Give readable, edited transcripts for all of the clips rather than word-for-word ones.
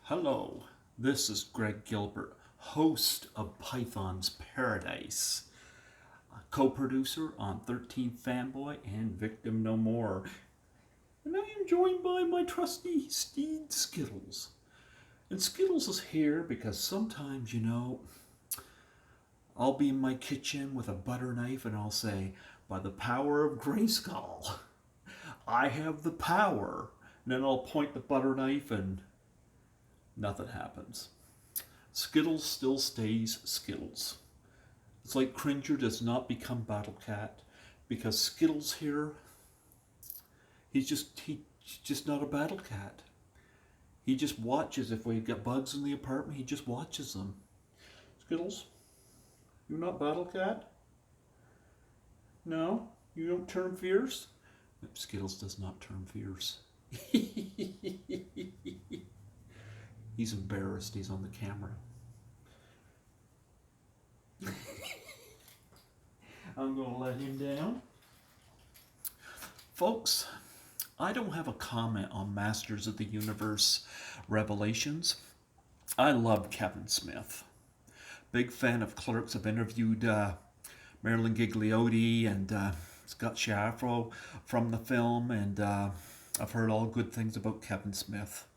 Hello, this is Greg Gilbert, host of Python's Paradise, a co-producer on 13th Fanboy and Victim No More. And I am joined by my trusty steed Skittles. And Skittles is here because sometimes, I'll be in my kitchen with a butter knife and I'll say, by the power of Grayskull, I have the power. And then I'll point the butter knife and nothing happens. Skittles still stays Skittles. It's like Cringer does not become Battle Cat because Skittles here, he's just not a Battle Cat. He just watches. If we get bugs in the apartment, he just watches them. Skittles, you're not Battle Cat? No? You don't turn fierce? Skittles does not turn fierce. He's embarrassed. He's on the camera. I'm going to let him down. Folks, I don't have a comment on Masters of the Universe Revelations. I love Kevin Smith. Big fan of Clerks. I've interviewed Marilyn Gigliotti and Scott Schiaffro from the film, and I've heard all good things about Kevin Smith.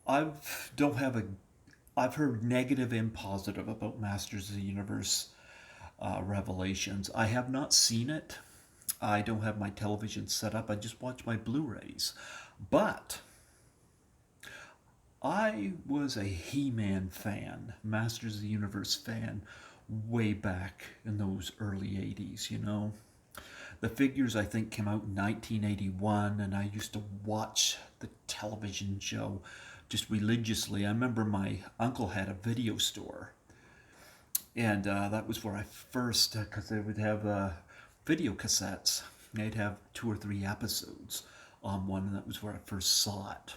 I've don't have a I've heard negative and positive about Masters of the Universe Revelations. I have not seen it. I don't have my television set up. I just watch my Blu-rays. But I was a He-Man fan, Masters of the Universe fan, way back in those early 80s. The figures, I think, came out in 1981, and I used to watch the television show just religiously. I remember my uncle had a video store, and that was where I first, because they would have video cassettes. They'd have 2 or 3 episodes on one, and that was where I first saw it.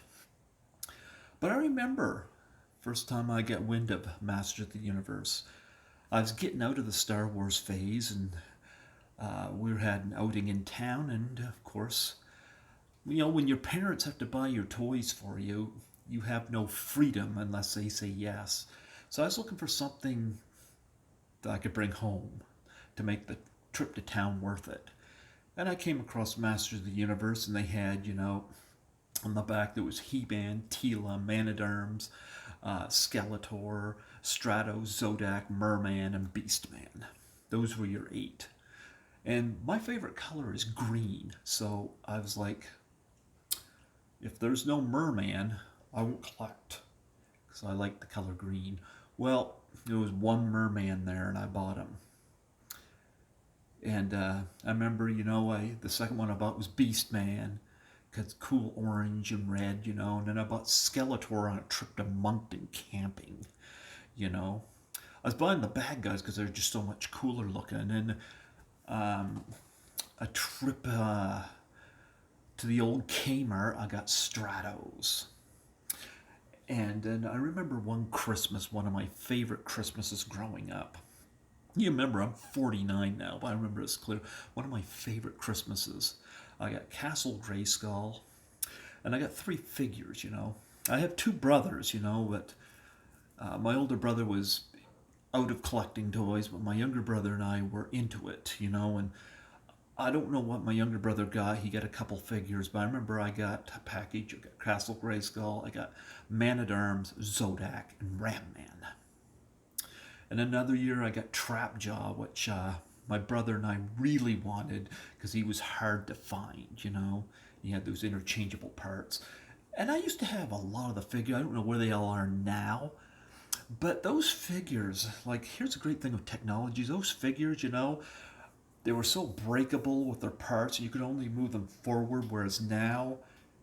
But I remember first time I got wind of Masters of the Universe. I was getting out of the Star Wars phase, and we had an outing in town, and of course, when your parents have to buy your toys for you, you have no freedom unless they say yes. So I was looking for something that I could bring home to make the trip to town worth it. And I came across Masters of the Universe, and they had, on the back there was He-Man, Teela, Man-at-Arms, Skeletor, Stratos, Zodak, Mer-Man, and Beast-Man. Those were your 8. And my favorite color is green, so I was like, if there's no Mer-Man, I won't collect, because I like the color green. Well, there was one Mer-Man there, and I bought him. And I remember, the second one I bought was Beast Man, because cool orange and red, and then I bought Skeletor on a trip to Moncton camping, I was buying the bad guys because they're just so much cooler looking. And then a trip to the old Kmart, I got Stratos. And then I remember one Christmas, one of my favorite Christmases growing up. You remember, I'm 49 now, but I remember it's clear. One of my favorite Christmases. I got Castle Grayskull, and I got 3 figures, I have 2 brothers, but my older brother was out of collecting toys, but my younger brother and I were into it, and I don't know what my younger brother got. He got a couple figures, but I remember I got a package. I got Castle Grayskull, I got Man-at-Arms, Zodak, and Ram-Man. And another year I got Trapjaw, which my brother and I really wanted because he was hard to find, He had those interchangeable parts. And I used to have a lot of the figures. I don't know where they all are now. But those figures, here's a great thing with technology. Those figures, they were so breakable with their parts. You could only move them forward, whereas now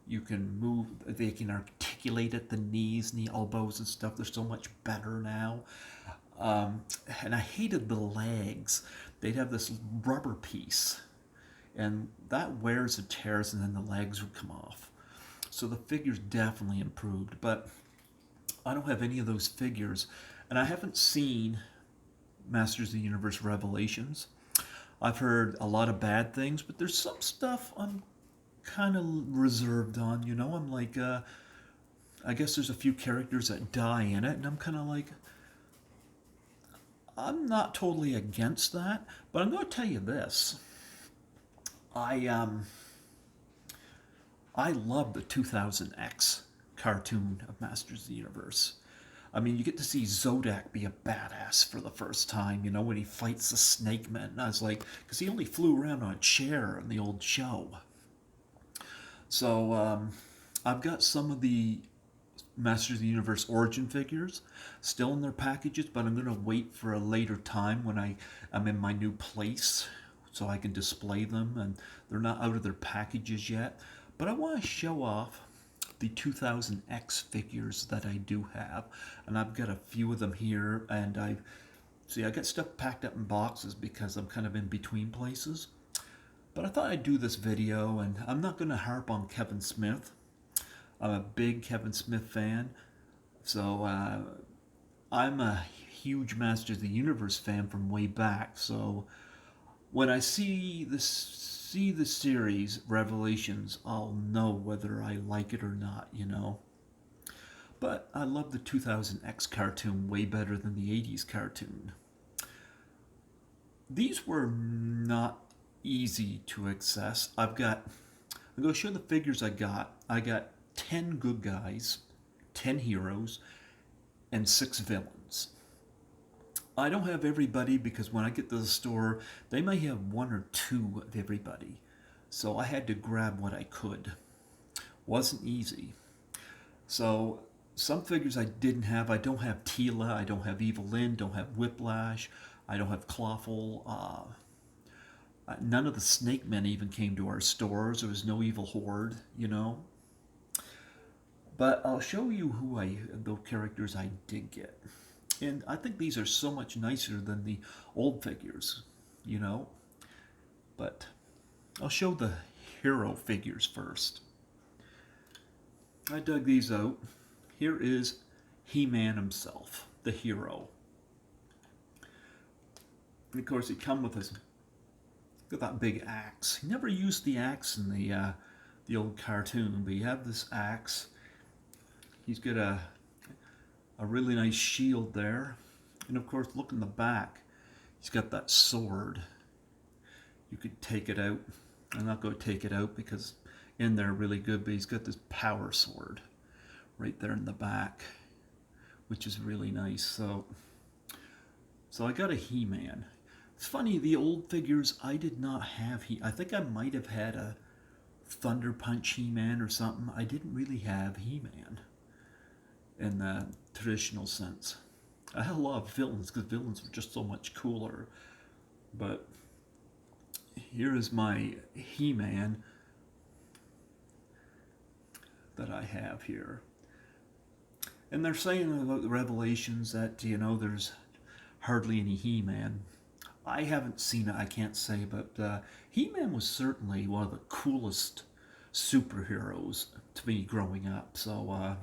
they can articulate at the knees and the elbows and stuff. They're so much better now. And I hated the legs. They'd have this rubber piece, and that wears and tears, and then the legs would come off. So the figures definitely improved, but I don't have any of those figures, and I haven't seen Masters of the Universe Revelations. I've heard a lot of bad things, but there's some stuff kind of reserved on, you know. I'm like, I guess there's a few characters that die in it, and I'm kind of like, I'm not totally against that, but I'm going to tell you this. I um I love the 2000X cartoon of Masters of the Universe. I mean, you get to see Zodak be a badass for the first time, you know, when he fights the Snake Man. And I was like, because he only flew around on a chair in the old show. So I've got some of the Masters of the Universe origin figures still in their packages, but I'm going to wait for a later time when I'm in my new place so I can display them, and they're not out of their packages yet. But I want to show off the 2000X figures that I do have, and I've got a few of them here, and I got stuff packed up in boxes because I'm kind of in between places. But I thought I'd do this video, and I'm not going to harp on Kevin Smith. I'm a big Kevin Smith fan, so I'm a huge Masters of the Universe fan from way back. So when I see the series Revelations, I'll know whether I like it or not, you know. But I love the 2000X cartoon way better than the 80s cartoon. These were not easy to access. I'm going to show the figures I got. I got 10 good guys, 10 heroes, and 6 villains. I don't have everybody because when I get to the store, they may have 1 or 2 of everybody. So I had to grab what I could. Wasn't easy. So some figures I didn't have. I don't have Tila, I don't have Evil Lynn, don't have Whiplash, I don't have Clawful. None of the Snake Men even came to our stores. There was no Evil Horde, you know. But I'll show you the characters I did get. And I think these are so much nicer than the old figures, you know. But I'll show the hero figures first. I dug these out. Here is He-Man himself, the hero. And of course, he comes with his, got that big axe. He never used the axe in the old cartoon, but you have this axe. He's got a really nice shield there. And of course, look in the back. He's got that sword. You could take it out. I'm not going to take it out because in there really good, but he's got this power sword right there in the back, which is really nice. So I got a He-Man. It's funny, the old figures I did not have. I think I might have had a Thunder Punch He-Man or something. I didn't really have He-Man in the traditional sense. I had a lot of villains because villains were just so much cooler. But here is my He-Man that I have here. And they're saying about the Revelations that, you know, there's hardly any He-Man. I haven't seen it, I can't say, but He-Man was certainly one of the coolest superheroes to me growing up. So,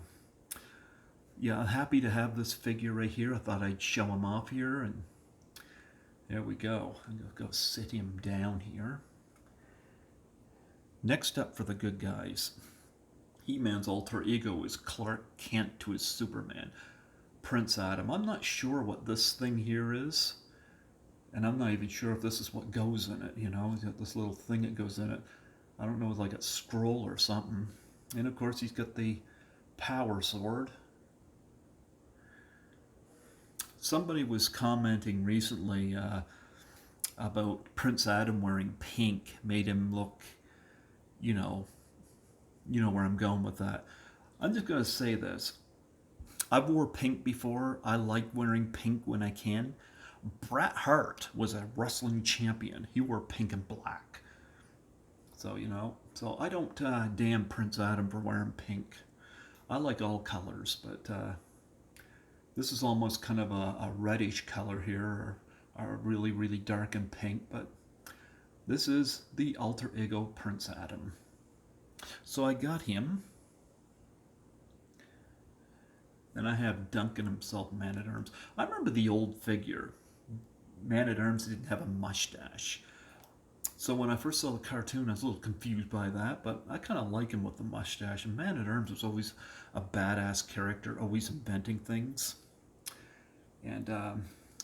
yeah, I'm happy to have this figure right here. I thought I'd show him off here, and there we go. I'm going to go sit him down here. Next up for the good guys. He-Man's alter ego is Clark Kent to his Superman, Prince Adam. I'm not sure what this thing here is, and I'm not even sure if this is what goes in it, you know. He's got this little thing that goes in it. I don't know, it's like a scroll or something. And of course he's got the power sword. Somebody was commenting recently about Prince Adam wearing pink made him look, you know where I'm going with that. I'm just going to say this. I've wore pink before. I like wearing pink when I can. Bret Hart was a wrestling champion. He wore pink and black. So, you know, so I don't damn Prince Adam for wearing pink. I like all colors, but this is almost kind of a reddish color here, or really, really dark and pink, but this is the alter ego Prince Adam. So I got him, and I have Duncan himself, Man-at-Arms. I remember the old figure. Man-at-Arms didn't have a mustache. So when I first saw the cartoon, I was a little confused by that, but I kind of like him with the mustache. And Man at Arms was always a badass character, always inventing things. And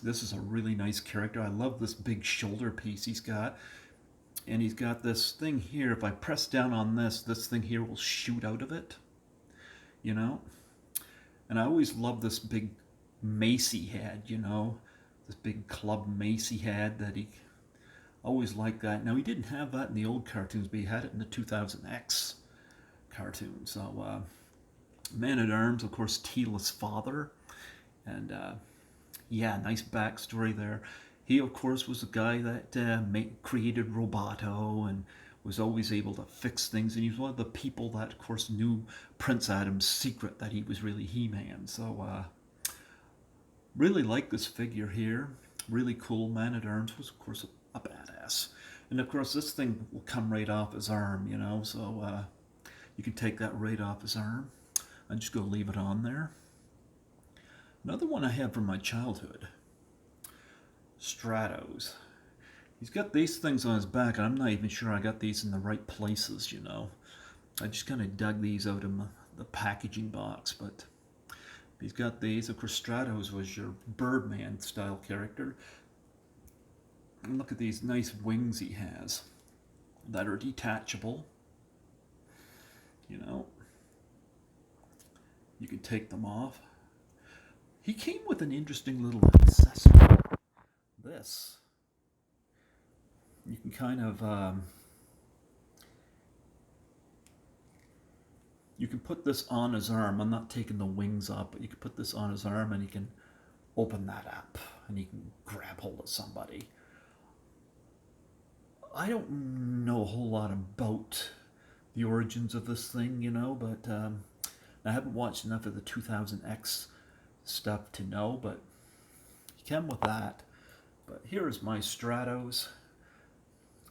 this is a really nice character. I love this big shoulder piece he's got. And he's got this thing here. If I press down on this, this thing here will shoot out of it, you know? And I always loved this big mace he had, you know? This big club mace he had that he always liked that. Now, he didn't have that in the old cartoons, but he had it in the 2000X cartoon. So, Man at Arms, of course, Teela's father. And yeah, nice backstory there. He, of course, was a guy that created Roboto and was always able to fix things. And he was one of the people that, of course, knew Prince Adam's secret that he was really He-Man. So, really like this figure here. Really cool. Man at Arms was, of course, a badass. And, of course, this thing will come right off his arm, you know. So, you can take that right off his arm. I'm just going to leave it on there. Another one I have from my childhood, Stratos. He's got these things on his back, and I'm not even sure I got these in the right places, you know. I just kind of dug these out of the packaging box, but he's got these. Of course, Stratos was your Birdman style character. And look at these nice wings he has that are detachable, you know. You can take them off. He came with an interesting little accessory. This. You can kind of, you can put this on his arm. I'm not taking the wings off, but you can put this on his arm and he can open that up and he can grab hold of somebody. I don't know a whole lot about the origins of this thing, you know, but I haven't watched enough of the 2000X stuff to know, but he came with that. But here's my Stratos.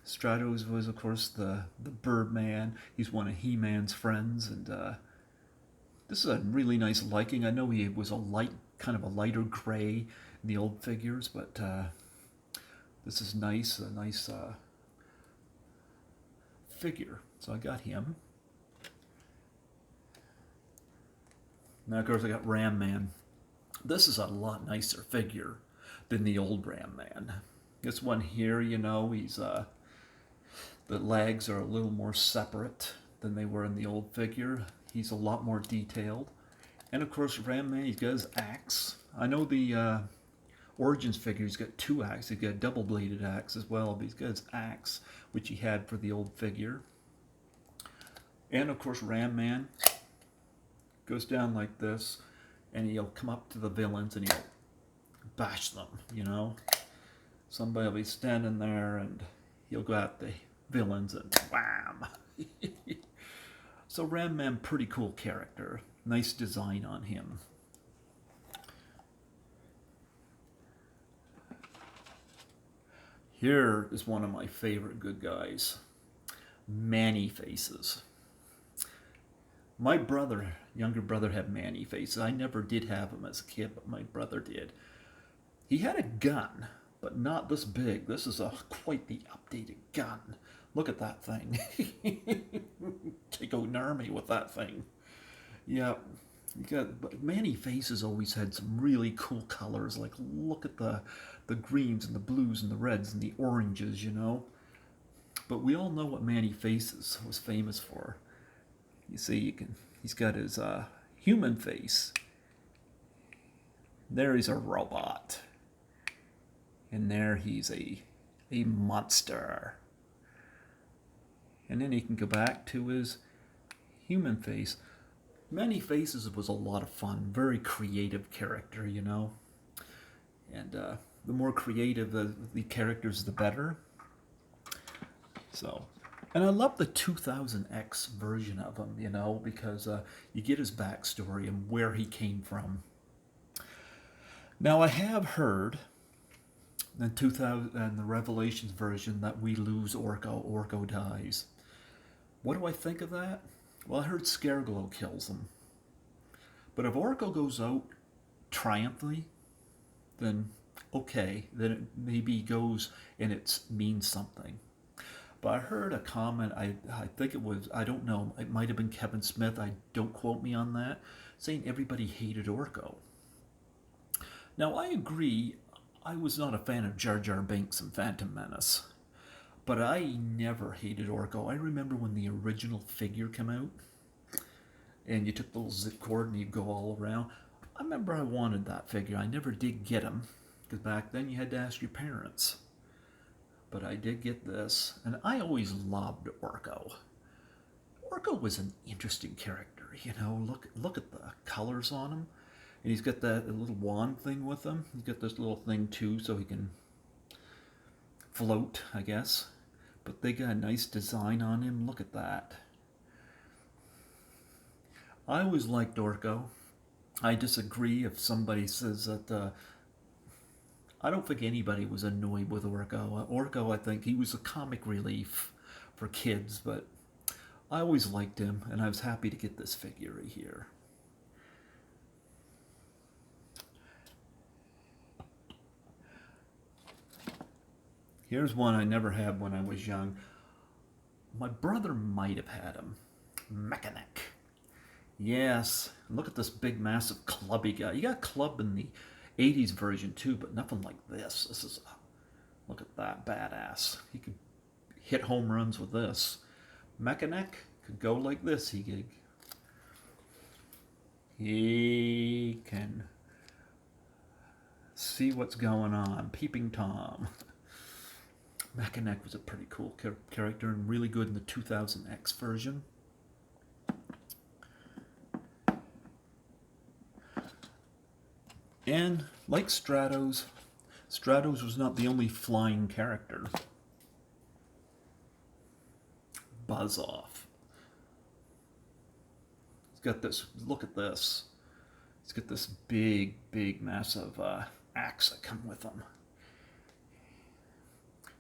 Stratos was, of course, the Birdman. He's one of He-Man's friends, and this is a really nice liking. I know he was kind of a lighter gray in the old figures, but this is nice, a nice figure. So I got him. Now, of course, I got Ram-Man. This is a lot nicer figure than the old Ram-Man. This one here, you know, he's the legs are a little more separate than they were in the old figure. He's a lot more detailed. And of course, Ram-Man, he's got his axe. I know the Origins figure, he's got two axes. He's got a double-bladed axe as well, but he's got his axe, which he had for the old figure. And of course, Ram-Man goes down like this, and he'll come up to the villains and he'll bash them, you know. Somebody will be standing there and he'll go at the villains and wham. So Ram-Man, pretty cool character. Nice design on him. Here is one of my favorite good guys, Man-E-Faces. My brother, younger brother, had Man-E-Faces. I never did have them as a kid, but my brother did. He had a gun, but not this big. This is quite the updated gun. Look at that thing. Take out an army with that thing. Yeah, but Man-E-Faces always had some really cool colors. Like, look at the greens and the blues and the reds and the oranges, you know. But we all know what Man-E-Faces was famous for. You see, he's got his human face. There he's a robot. And there he's a monster. And then he can go back to his human face. Man-E-Faces was a lot of fun. Very creative character, you know. And the more creative the characters, the better. So, and I love the 2000X version of him, you know, because you get his backstory and where he came from. Now, I have heard in 2000 and the Revelations version that we lose Orko. Orko dies. What do I think of that? Well, I heard Scareglow kills him. But if Orko goes out triumphantly, then okay, then it maybe goes and it means something. But I heard a comment, I think it was, I don't know, it might have been Kevin Smith, I don't quote me on that, saying everybody hated Orko. Now, I agree, I was not a fan of Jar Jar Binks and Phantom Menace, but I never hated Orko. I remember when the original figure came out, and you took the little zip cord and you'd go all around. I remember I wanted that figure. I never did get him, because back then you had to ask your parents. But I did get this, and I always loved Orko. Orko was an interesting character, you know. Look at the colors on him, and he's got that little wand thing with him. He's got this little thing too, so he can float, I guess. But they got a nice design on him. Look at that. I always liked Orko. I disagree if somebody says that. I don't think anybody was annoyed with Orko. Orko, I think he was a comic relief for kids, but I always liked him, and I was happy to get this figure right here. Here's one I never had when I was young. My brother might have had him. Mechanic. Yes, look at this big, massive, clubby guy. You got club in the 80s version too, but nothing like this. This is, look at that, badass. He could hit home runs with this. Mechanic could go like this. He can see what's going on. Peeping Tom. Mechanic was a pretty cool character and really good in the 2000X version. And like Stratos, Stratos was not the only flying character. Buzz Off. He's got this, look at this. He's got this big, big, massive axe that come with him.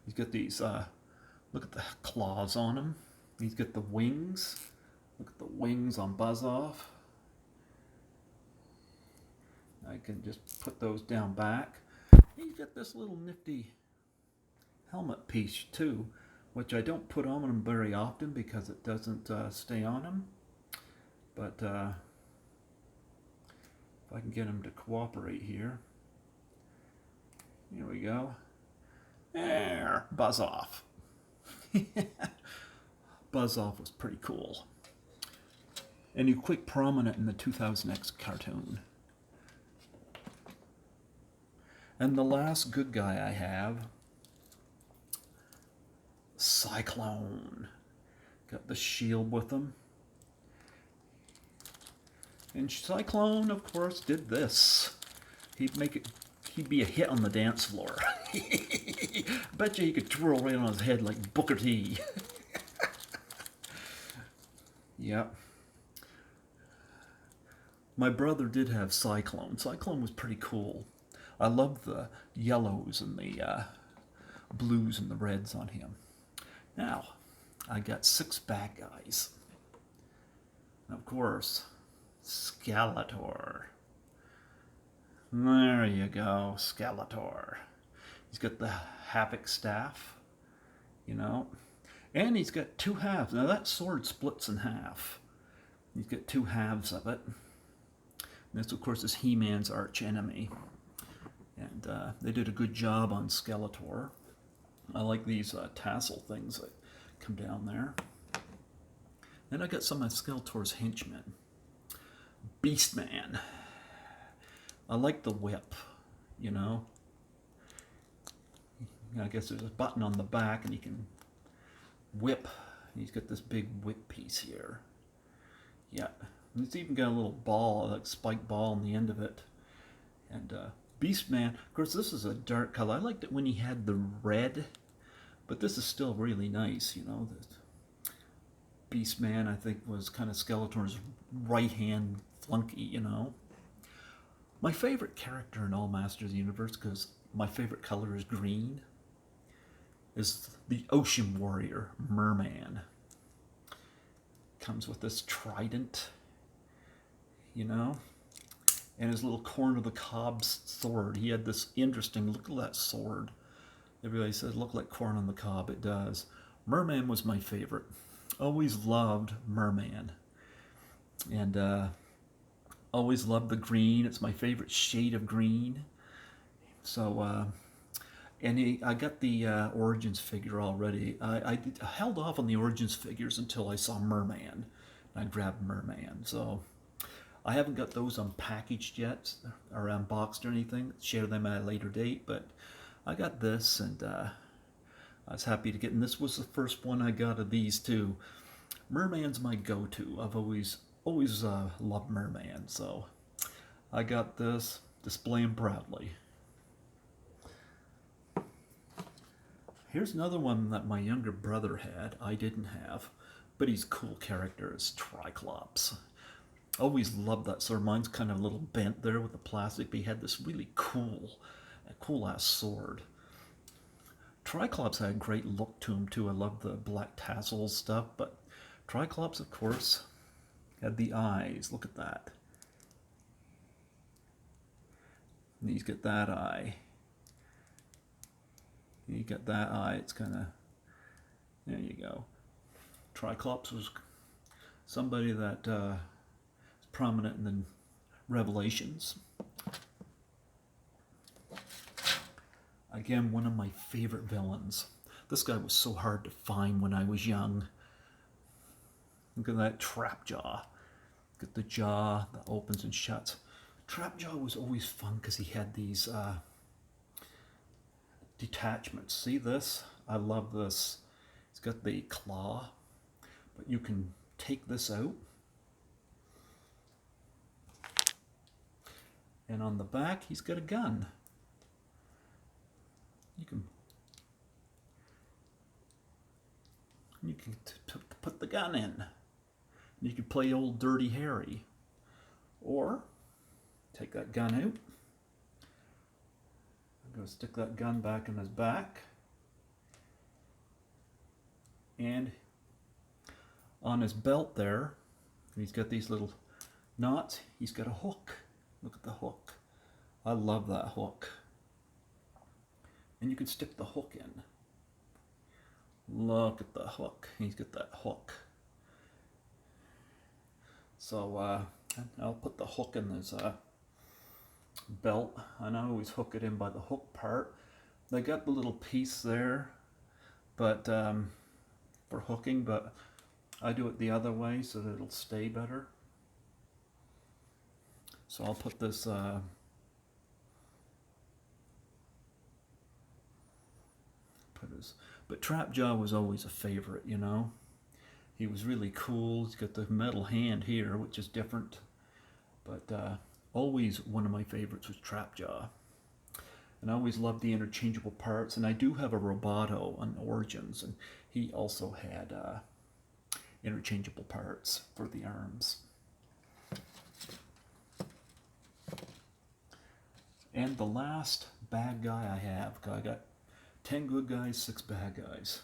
He's got these, look at the claws on him. He's got the wings. Look at the wings on Buzz Off. I can just put those down back. He's got this little nifty helmet piece too, which I don't put on him very often because it doesn't stay on him. But if I can get him to cooperate here. Here we go. There, Buzz Off. Buzz Off was pretty cool. And he quite prominent in the 2000X cartoon. And the last good guy I have, Cyclone. Got the shield with him. And Cyclone, of course, did this. He'd be a hit on the dance floor. Bet you he could twirl right on his head like Booker T. Yep. My brother did have Cyclone. Cyclone was pretty cool. I love the yellows and the blues and the reds on him. Now, I got 6 bad guys. And of course, Skeletor. There you go, Skeletor. He's got the Havoc staff, you know, and he's got 2 halves. Now that sword splits in half. He's got 2 halves of it. And this, of course, is He-Man's arch enemy. And they did a good job on Skeletor. I like these tassel things that come down there. Then I got some of Skeletor's henchmen. Beastman. I like the whip, you know. I guess there's a button on the back and you can whip. He's got this big whip piece here. Yeah. And it's even got a little ball, like spike ball on the end of it. And Beastman, of course, this is a dark color. I liked it when he had the red, but this is still really nice, you know. The Beastman, I think, was kind of Skeletor's right-hand flunky, you know. My favorite character in all Masters of the Universe, because my favorite color is green, is the Ocean Warrior, Mer-Man. Comes with this trident, you know. And his little corn of the cob sword. He had this interesting, look at that sword. Everybody says, look like corn on the cob. It does. Mer-Man was my favorite. Always loved Mer-Man. And always loved the green. It's my favorite shade of green. So, I got the Origins figure already. I held off on the Origins figures until I saw Mer-Man. I grabbed Mer-Man. So I haven't got those unpackaged yet or unboxed or anything. Share them at a later date. But I got this, and I was happy to get. And this was the first one I got of these two. Mer-Man's my go-to. I've always loved Mer-Man. So I got this. Display him proudly. Here's another one that my younger brother had. I didn't have, but he's a cool character. It's Tri-Klops. Always loved that sword. Mine's kind of a little bent there with the plastic, but he had this really cool ass sword. Tri-Klops had a great look to him too. I love the black tassels stuff, but Tri-Klops, of course, had the eyes. Look at that. And he's got that eye. You got that eye. It's kind of, there you go. Tri-Klops was somebody that is prominent in the Revelations. Again, one of my favorite villains. This guy was so hard to find when I was young. Look at that trap jaw. Look at the jaw that opens and shuts. Trap jaw was always fun because he had these detachments. See this? I love this. It's got the claw, but you can take this out. And on the back, he's got a gun. You can put the gun in. You can play old Dirty Harry. Or take that gun out. I'm going to stick that gun back in his back. And on his belt there, he's got these little knots. He's got a hook. Look at the hook. I love that hook. And you can stick the hook in. Look at the hook. He's got that hook. So I'll put the hook in his belt, and I always hook it in by the hook part. They got the little piece there, but for hooking, but I do it the other way so that it'll stay better. So I'll put this but Trapjaw was always a favorite, you know. He was really cool. He's got the metal hand here, which is different, but always one of my favorites was Trapjaw. And I always loved the interchangeable parts. And I do have a Roboto on Origins, and he also had interchangeable parts for the arms. And the last bad guy I have, I got 10 good guys, 6 bad guys.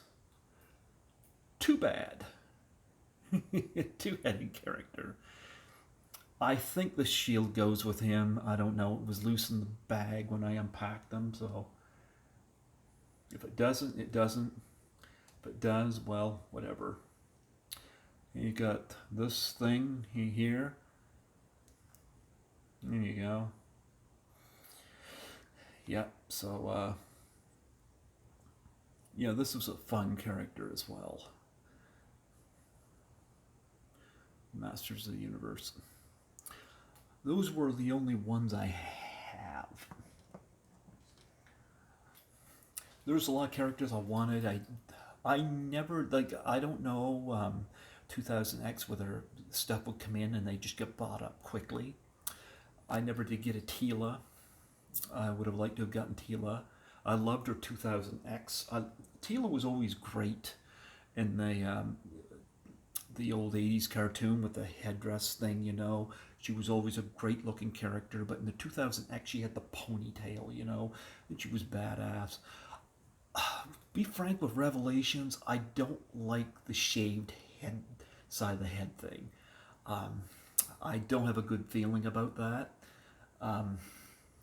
Too bad. Two-headed character. I think the shield goes with him. I don't know. It was loose in the bag when I unpacked them, so if it doesn't, it doesn't. If it does, well, whatever. And you got this thing here. There you go. Yep, so yeah, this was a fun character as well. Masters of the Universe. Those were the only ones I have. There's a lot of characters I wanted. I never, like, I don't know 2000X whether stuff would come in and they just get bought up quickly. I never did get a Tila. I would have liked to have gotten Tila. I loved her 2000X. Tila was always great in the old 80s cartoon with the headdress thing, you know. She was always a great looking character, but in the 2000X she had the ponytail, you know, and she was badass. Be frank with Revelations, I don't like the shaved head side of the head thing. I don't have a good feeling about that.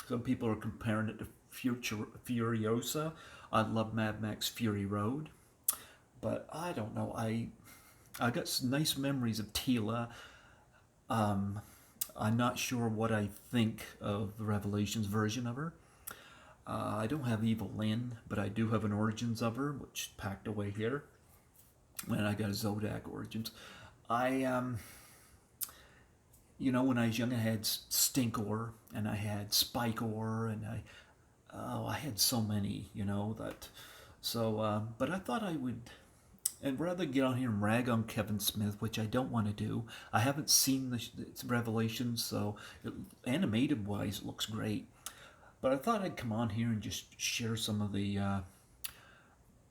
Some people are comparing it to Furiosa. I love Mad Max Fury Road. But I don't know. I got some nice memories of Tila. Um, I'm not sure what I think of the Revelations version of her. I don't have Evil Lynn, but I do have an Origins of her, which is packed away here. And I got a Zodak Origins. I when I was young, I had Stinkor and I had Spikor, and I had so many, that. So, but I thought I would, and rather get on here and rag on Kevin Smith, which I don't want to do. I haven't seen the Revelations, so animated wise, it looks great. But I thought I'd come on here and just share some of the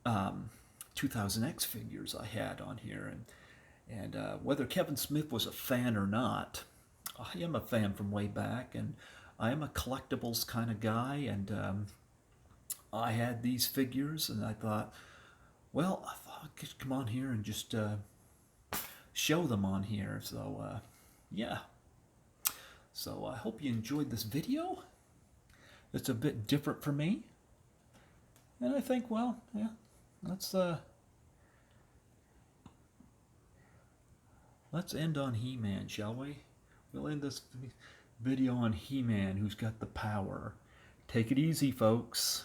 um, 2000X figures I had on here, and whether Kevin Smith was a fan or not, I am a fan from way back, and I am a collectibles kind of guy, and I had these figures, and I thought, well, I thought I could come on here and just show them on here. So, yeah. So I hope you enjoyed this video. It's a bit different for me, and I think, well, yeah, let's end on He-Man, shall we? We'll end this video on He-Man, who's got the power. Take it easy, folks.